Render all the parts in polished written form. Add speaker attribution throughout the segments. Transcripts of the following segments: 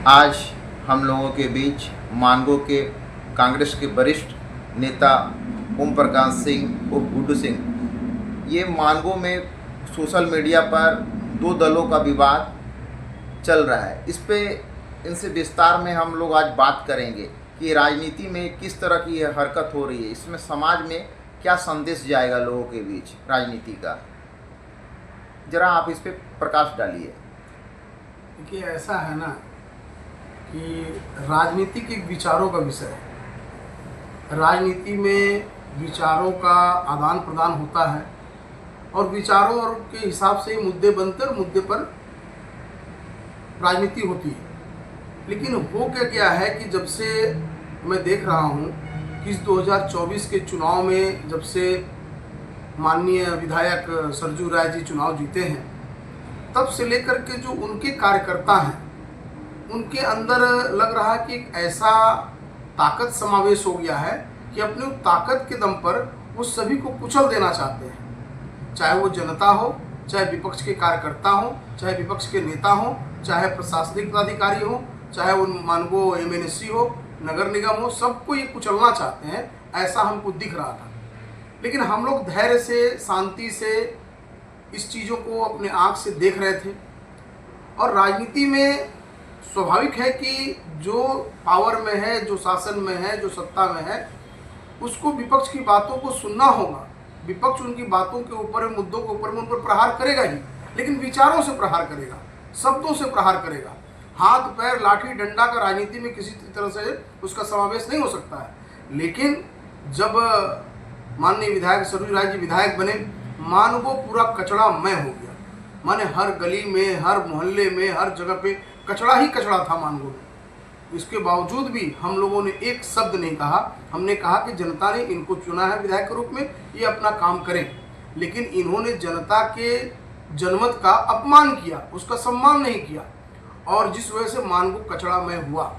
Speaker 1: आज हम लोगों के बीच मानगो के कांग्रेस के वरिष्ठ नेता ओम प्रकाश सिंह उर्फ गुड्डू सिंह, ये मानगो में सोशल मीडिया पर दो दलों का विवाद चल रहा है। इस पे इनसे विस्तार में हम लोग आज बात करेंगे कि राजनीति में किस तरह की यह हरकत हो रही है, इसमें समाज में क्या संदेश जाएगा लोगों के बीच राजनीति का। जरा आप इस पे प्रकाश डालिए।
Speaker 2: देखिए, ऐसा है ना कि राजनीति के विचारों का विषय है। राजनीति में विचारों का आदान प्रदान होता है और विचारों और के हिसाब से मुद्दे बनते और मुद्दे पर राजनीति होती है। लेकिन हो क्या है कि जब से मैं देख रहा हूँ कि इस 2024 के चुनाव में जब से माननीय विधायक सरजू राय जी चुनाव जीते हैं, तब से लेकर के जो उनके कार्यकर्ता हैं, उनके अंदर लग रहा है कि एक ऐसा ताकत समावेश हो गया है कि अपने उस ताकत के दम पर वो सभी को कुचल देना चाहते हैं। चाहे वो जनता हो, चाहे विपक्ष के कार्यकर्ता हो, चाहे विपक्ष के नेता हो, चाहे प्रशासनिक पदाधिकारी हो, चाहे वो मानगो एमएनसी हो, नगर निगम हो, सबको ये कुचलना चाहते हैं, ऐसा हमको दिख रहा था। लेकिन हम लोग धैर्य से, शांति से इस चीज़ों को अपने आँख से देख रहे थे। और राजनीति में स्वाभाविक है कि जो पावर में है, जो शासन में है, जो सत्ता में है, उसको विपक्ष की बातों को सुनना होगा। विपक्ष उनकी बातों के ऊपर, मुद्दों के ऊपर में उन पर प्रहार करेगा ही, लेकिन विचारों से प्रहार करेगा, शब्दों से प्रहार करेगा। हाथ पैर लाठी डंडा का राजनीति में किसी तरह से उसका समावेश नहीं हो सकता है। लेकिन जब माननीय विधायक सरजू राय जी विधायक बने, मानगो पूरा कचड़ामय हो गया। माने हर गली में, हर मोहल्ले में, हर जगह पे कचड़ा ही कचड़ा था मानगो में। इसके बावजूद भी हम लोगों ने एक शब्द नहीं कहा। हमने कहा कि जनता ने इनको चुना है विधायक के रूप में, ये अपना काम करें। लेकिन इन्होंने जनता के जनमत का अपमान किया, उसका सम्मान नहीं किया, और जिस वजह से मानगो कचड़ामय हुआ।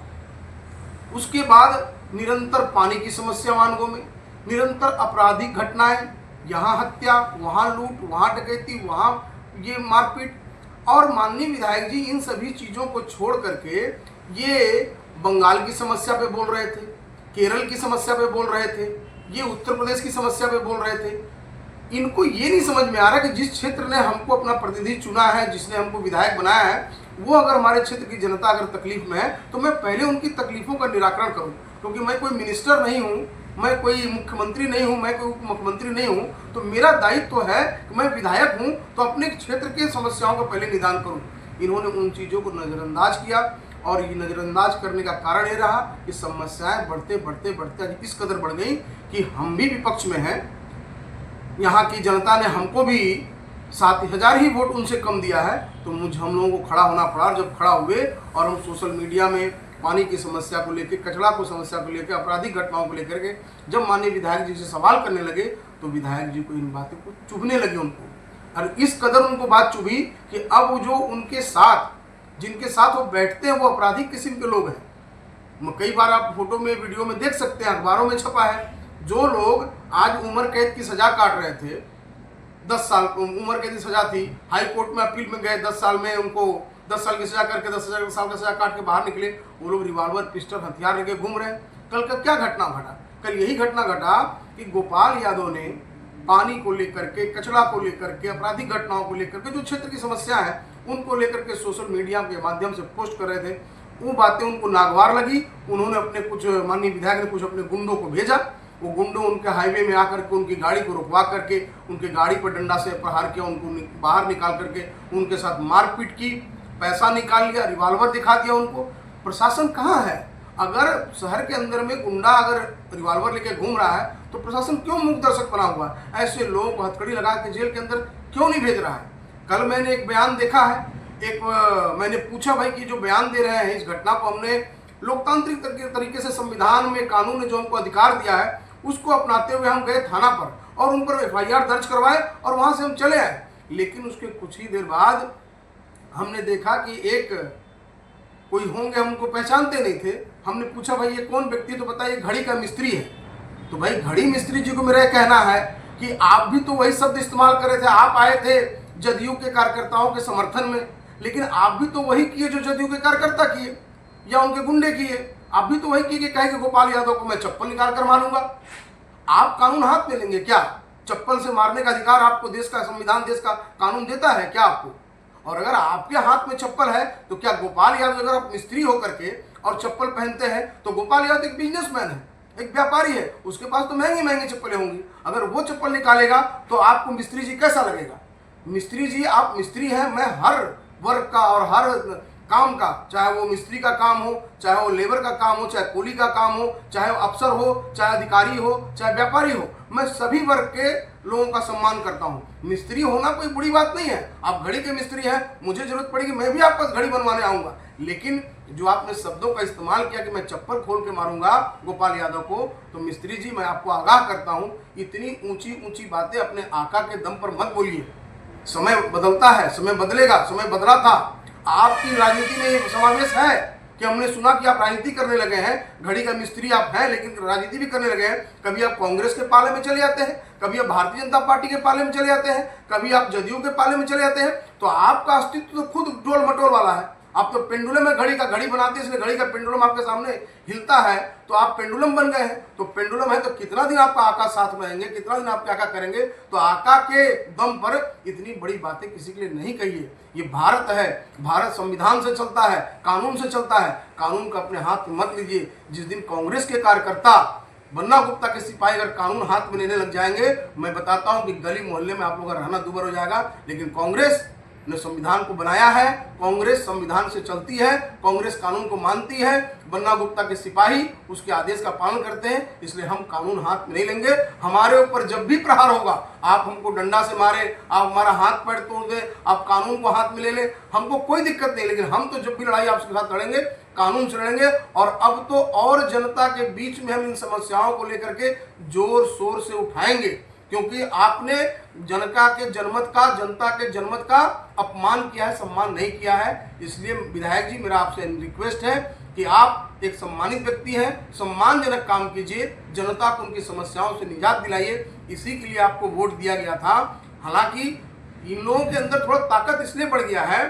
Speaker 2: उसके बाद निरंतर पानी की समस्या मानगो में, निरंतर आपराधिक घटनाएं, यहाँ हत्या, वहाँ लूट, वहाँ डकैती, वहाँ ये मारपीट। और माननीय विधायक जी इन सभी चीज़ों को छोड़ करके ये बंगाल की समस्या पे बोल रहे थे, केरल की समस्या पे बोल रहे थे, ये उत्तर प्रदेश की समस्या पे बोल रहे थे। इनको ये नहीं समझ में आ रहा कि जिस क्षेत्र ने हमको अपना प्रतिनिधि चुना है, जिसने हमको विधायक बनाया है, वो अगर हमारे क्षेत्र की जनता अगर तकलीफ में है तो मैं पहले उनकी तकलीफों का निराकरण करूँ। क्योंकि मैं कोई मिनिस्टर नहीं हूँ, मैं कोई मुख्यमंत्री नहीं हूँ, मैं कोई उप मुख्यमंत्री नहीं हूँ, तो मेरा दायित्व है कि मैं विधायक हूँ तो अपने क्षेत्र के समस्याओं का पहले निदान करूँ। इन्होंने उन चीज़ों को नज़रअंदाज किया और ये नज़रअंदाज करने का कारण ये रहा कि समस्याएं बढ़ते बढ़ते बढ़ते आज इस कदर बढ़ गई कि हम भी विपक्ष में हैं। यहाँ की जनता ने हमको भी 7,000 ही वोट उनसे कम दिया है, तो हम लोगों को खड़ा होना पड़ा। जब खड़ा हुए और हम सोशल मीडिया में पानी की समस्या को लेकर, कचरा को समस्या को लेकर, आपराधिक घटनाओं को लेकर के जब माननीय विधायक जी से सवाल करने लगे, तो विधायक जी को इन बातों को चुभने लगे उनको। और इस कदर उनको बात चुभी कि अब जो उनके साथ, जिनके साथ वो बैठते हैं, वो आपराधिक किस्म के लोग हैं। कई बार आप फोटो में, वीडियो में देख सकते हैं, अखबारों में छपा है। जो लोग आज उम्र कैद की सजा काट रहे थे, 10 साल उम्र कैद की सजा थी, हाई कोर्ट में अपील में गए, 10 साल में उनको 10 साल की सजा करके 10 साल की सजा काट के बाहर निकले, वो लोग रिवॉल्वर, पिस्टल, हथियार लेके घूम रहे हैं। कल का क्या घटना घटा? कल यही घटना घटा कि गोपाल यादव ने पानी को लेकर के, कचरा को लेकर के, आपराधिक घटनाओं को लेकर के, जो क्षेत्र की समस्या है उनको लेकर के सोशल मीडिया के माध्यम से पोस्ट कर रहे थे। वो बातें उनको नागवार लगी। उन्होंने अपने कुछ, माननीय विधायक ने कुछ अपने गुंडों को भेजा। वो गुंडों उनके हाईवे में आकर के उनकी गाड़ी को रुकवा करके उनके गाड़ी पर डंडा से प्रहार किया, उनको बाहर निकाल करके उनके साथ मारपीट की, पैसा निकाल लिया, रिवॉल्वर दिखा दिया उनको। प्रशासन कहाँ है? अगर शहर के अंदर में गुंडा अगर रिवॉल्वर लेके घूम रहा है तो प्रशासन क्यों मूक दर्शक बना हुआ है? ऐसे लोगों को हथकड़ी लगा के जेल के अंदर क्यों नहीं भेज रहा है? कल मैंने एक बयान देखा है, मैंने पूछा भाई कि जो बयान दे रहे हैं इस घटना को हमने लोकतांत्रिक तरीके से, संविधान में, कानून ने जो हमको अधिकार दिया है उसको अपनाते हुए हम गए थाना पर और उन पर FIR दर्ज करवाए और वहाँ से हम चले आए। लेकिन उसके कुछ ही देर बाद हमने देखा कि एक कोई होंगे, हम उनको पहचानते नहीं थे। हमने पूछा भाई ये कौन व्यक्ति, तो बताइए घड़ी का मिस्त्री है। तो भाई घड़ी मिस्त्री जी को मेरा कहना है कि आप भी तो वही शब्द इस्तेमाल कर रहे थे। आप आए थे जदयू के कार्यकर्ताओं के समर्थन में, लेकिन आप भी तो वही किए जो जदयू के कार्यकर्ता किए। या उनके गुंडे किए। आप भी तो वही किए कि कहे कि गोपाल यादव को मैं चप्पल निकाल कर मारूंगा। आप कानून हाथ में लेंगे क्या? चप्पल से मारने का अधिकार आपको देश का संविधान, देश का कानून देता है क्या आपको? और अगर आपके हाथ में चप्पल है तो क्या गोपाल यादव, अगर आप मिस्त्री होकर के और चप्पल पहनते हैं तो गोपाल यादव एक बिजनेसमैन है, एक व्यापारी है, उसके पास तो महंगी महंगी चप्पलें होंगी। अगर वो चप्पल निकालेगा तो आपको मिस्त्री जी कैसा लगेगा? मिस्त्री जी, आप मिस्त्री हैं, मैं हर वर्ग का और हर काम का, चाहे वो मिस्त्री का काम हो, चाहे वो लेबर का काम हो, चाहे कुली का काम हो, चाहे वो अफसर हो, चाहे अधिकारी हो, चाहे व्यापारी हो, मैं सभी वर्ग के लोगों का सम्मान करता हूँ। मिस्त्री होना कोई बुरी बात नहीं है। आप घड़ी के मिस्त्री हैं, मुझे जरूरत पड़ेगी मैं भी आपके पास घड़ी बनवाने आऊँगा। लेकिन जो आपने शब्दों का इस्तेमाल किया कि मैं चप्पल खोल के मारूंगा गोपाल यादव को, तो मिस्त्री जी मैं आपको आगाह करता हूँ, इतनी ऊंची ऊंची बातें अपने आका के दम पर मत बोलिए। समय बदलता है, समय बदलेगा, समय बदला था। आपकी राजनीति में ये समावेश है कि हमने सुना कि आप राजनीति करने लगे हैं, घड़ी का मिस्त्री आप हैं लेकिन राजनीति भी करने लगे हैं। कभी आप कांग्रेस के पाले में चले जाते हैं, कभी आप भारतीय जनता पार्टी के पाले में चले जाते हैं, कभी आप जदयू के पाले में चले जाते हैं। तो आपका अस्तित्व तो खुद डोल मटोल वाला है। आप तो पेंडुलम में घड़ी का घड़ी बनाते हैं, इसलिए घड़ी का पेंडुलम आपके सामने हिलता है तो आप पेंडुलम बन गए हैं। तो पेंडुलम है तो कितना दिन आपका आका साथ में रहेंगे, कितना दिन आपके आका करेंगे? तो आका के दम पर इतनी बड़ी बातें किसी के लिए नहीं कहिए। ये भारत है, भारत संविधान से चलता है, कानून से चलता है। कानून को अपने हाथ में मत लीजिए। जिस दिन कांग्रेस के कार्यकर्ता, बन्ना गुप्ता के सिपाही अगर कानून हाथ में लेने लग जाएंगे, मैं बताता हूं कि गली मोहल्ले में आप लोगों का रहना दूभर हो जाएगा। लेकिन कांग्रेस ने संविधान को बनाया है, कांग्रेस संविधान से चलती है, कांग्रेस कानून को मानती है। बन्ना गुप्ता के सिपाही उसके आदेश का पालन करते हैं, इसलिए हम कानून हाथ में नहीं लेंगे। हमारे ऊपर जब भी प्रहार होगा, आप हमको डंडा से मारे, आप हमारा हाथ पैर तोड़ दे, आप कानून को हाथ में ले ले, हमको कोई दिक्कत नहीं। लेकिन हम तो जब भी लड़ाई आपके साथ लड़ेंगे, कानून से लड़ेंगे। और अब तो और जनता के बीच में हम इन समस्याओं को लेकर के जोर शोर से उठाएंगे, क्योंकि आपने जनता के जनमत का अपमान किया है, सम्मान नहीं किया है। इसलिए विधायक जी, मेरा आपसे रिक्वेस्ट है कि आप एक सम्मानित व्यक्ति हैं, सम्मानजनक काम कीजिए, जनता को उनकी समस्याओं से निजात दिलाइए। इसी के लिए आपको वोट दिया गया था। हालांकि इन लोगों के अंदर थोड़ा ताकत इसलिए बढ़ गया है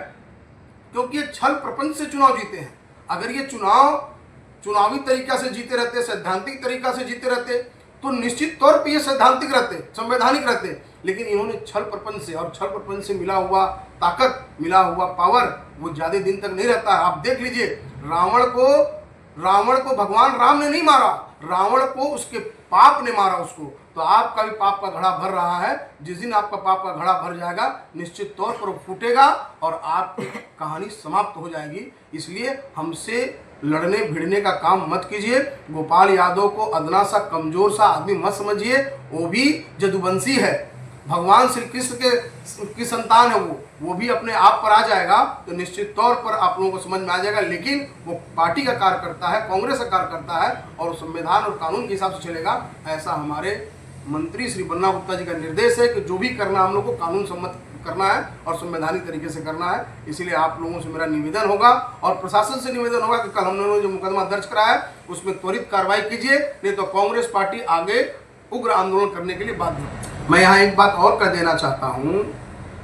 Speaker 2: क्योंकि ये छल प्रपंच से चुनाव जीते हैं। अगर ये चुनावी तरीका से जीते रहते, सैद्धांतिक तरीका से जीते रहते, तो निश्चित तौर पे ये सैद्धांतिक रहते, संवैधानिक रहते। लेकिन इन्होंने छल प्रपंच से, और छल प्रपंच से मिला हुआ ताकत, मिला हुआ पावर, वो ज्यादा दिन तक नहीं रहता है। आप देख लीजिए, रावण को भगवान राम ने नहीं मारा, रावण को उसके पाप ने मारा उसको। तो आपका भी पाप का घड़ा भर रहा है। जिस दिन आपका पाप का घड़ा भर जाएगा, निश्चित तौर पर वो फूटेगा और आपकी कहानी समाप्त हो जाएगी। इसलिए हमसे लड़ने भिड़ने का काम मत कीजिए। गोपाल यादव को अदना सा, कमजोर सा आदमी मत समझिए। वो भी जदुवंशी है, भगवान श्री कृष्ण की संतान है। वो भी अपने आप पर आ जाएगा तो निश्चित तौर पर आप लोगों को समझ में आ जाएगा। लेकिन वो पार्टी का कार्यकर्ता है, कांग्रेस का कार्यकर्ता है और संविधान और कानून के हिसाब से चलेगा। ऐसा हमारे मंत्री श्री बन्ना गुप्ता जी का निर्देश है कि जो भी करना हम लोग को कानून सम्मत करना है और संवैधानिक तरीके से करना है। इसीलिए आप लोगों से मेरा निवेदन होगा और प्रशासन से निवेदन होगा कि कल हम लोगों ने जो मुकदमा दर्ज कराया है उसमें त्वरित कार्रवाई कीजिए, नहीं तो कांग्रेस पार्टी आगे उग्र आंदोलन करने के लिए बाध्य है। मैं यहाँ एक बात और कर देना चाहता हूँ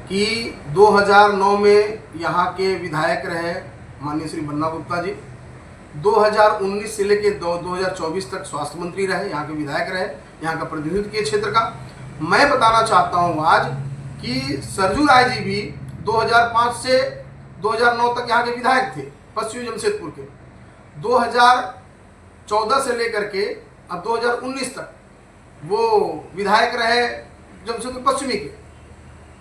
Speaker 2: कि 2009 में यहाँ के विधायक रहे माननीय श्री बन्ना गुप्ता जी, 2019 से लेकर 2024 तक स्वास्थ्य मंत्री रहे, यहाँ के विधायक रहे, यहाँ का प्रतिनिधित्व किए क्षेत्र का। मैं बताना चाहता हूँ आज कि सरजू राय जी भी 2005 से 2009 तक यहाँ के विधायक थे पश्चिमी जमशेदपुर के। 2014 से लेकर के अब 2019 तक वो विधायक रहे जमशेदपुर पश्चिमी के।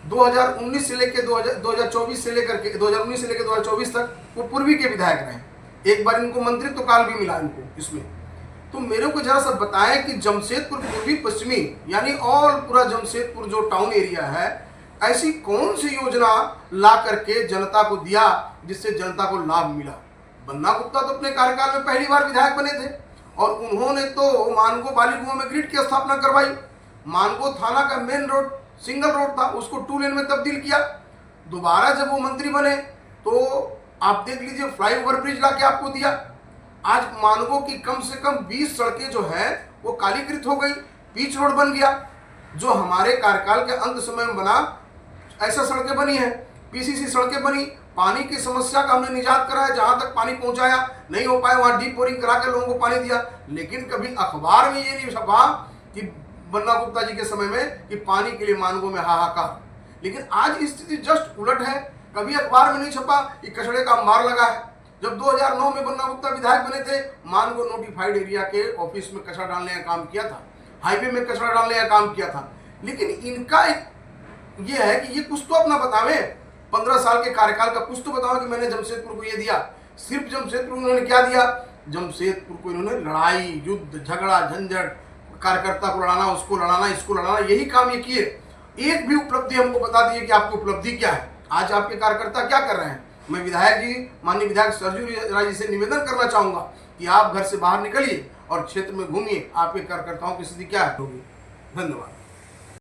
Speaker 2: 2019 से लेकर 2024 से लेकर के 2019 से लेकर 2024 तक वो पूर्वी के विधायक रहे। एक बार इनको मंत्रित्व काल भी मिला इनको इसमें। तो मेरे को जरा सा बताएं कि जमशेदपुर पूर्वी पश्चिमी यानी ऑल पूरा जमशेदपुर जो टाउन एरिया है, ऐसी कौन सी योजना ला करके जनता को दिया जिससे जनता को लाभ मिला? बन्ना गुप्ता तो अपने कार्यकाल में पहली बार विधायक बने थे और उन्होंने तो मानगो बाली कुआं में ग्रिड की स्थापना करवाई। मानगो थाना का मेन रोड सिंगल रोड था, उसको 2 लेन में तब्दील किया। दोबारा जब वो मंत्री बने तो आप देख लीजिए फ्लाईओवर ब्रिज ला के आपको दिया। आज मानगो की कम से कम 20 सड़कें जो है वो कालीकृत हो गई, पिच रोड बन गया। जो हमारे कार्यकाल के अंत समय में बना ऐसा सड़कें बनी है, पीसीसी सड़कें बनी, पानी की समस्या का हमने निजात करा है, जहां तक पानी पहुंचाया, नहीं हो पाया वहां डीप बोरिंग करा के लोगों को पानी दिया। लेकिन कभी अखबार में ये नहीं छपा कि बन्ना गुप्ता जी के समय में कि पानी के लिए मानगो में हाहाकार। लेकिन आज स्थिति जस्ट उलट है। कभी अखबार में नहीं छपा कि कचड़े का अंबार लगा है। जब 2009 में बन्ना गुप्ता विधायक बने थे, मानगो नोटिफाइड एरिया के ऑफिस में कचरा डालने का काम किया था, हाईवे में कचरा डालने का काम किया था। लेकिन इनका ये है कि ये कुछ तो अपना बतावे, 15 साल के कार्यकाल का कुछ तो बताओ कि मैंने जमशेदपुर को ये दिया। सिर्फ जमशेदपुर उन्होंने क्या दिया? जमशेदपुर को इन्होंने लड़ाई, युद्ध, झगड़ा, झंझट, कार्यकर्ता को लड़ाना, उसको लड़ाना, इसको लड़ाना, यही काम ये किए। एक भी उपलब्धि हमको बता दिए कि आपकी उपलब्धि क्या है, आज आपके कार्यकर्ता क्या कर रहे हैं। मैं विधायक जी, माननीय विधायक सरजू राय जी से निवेदन करना चाहूंगा कि आप घर से बाहर निकलिए और क्षेत्र में घूमिए, आपके कार्यकर्ताओं की स्थिति क्या होगी। धन्यवाद।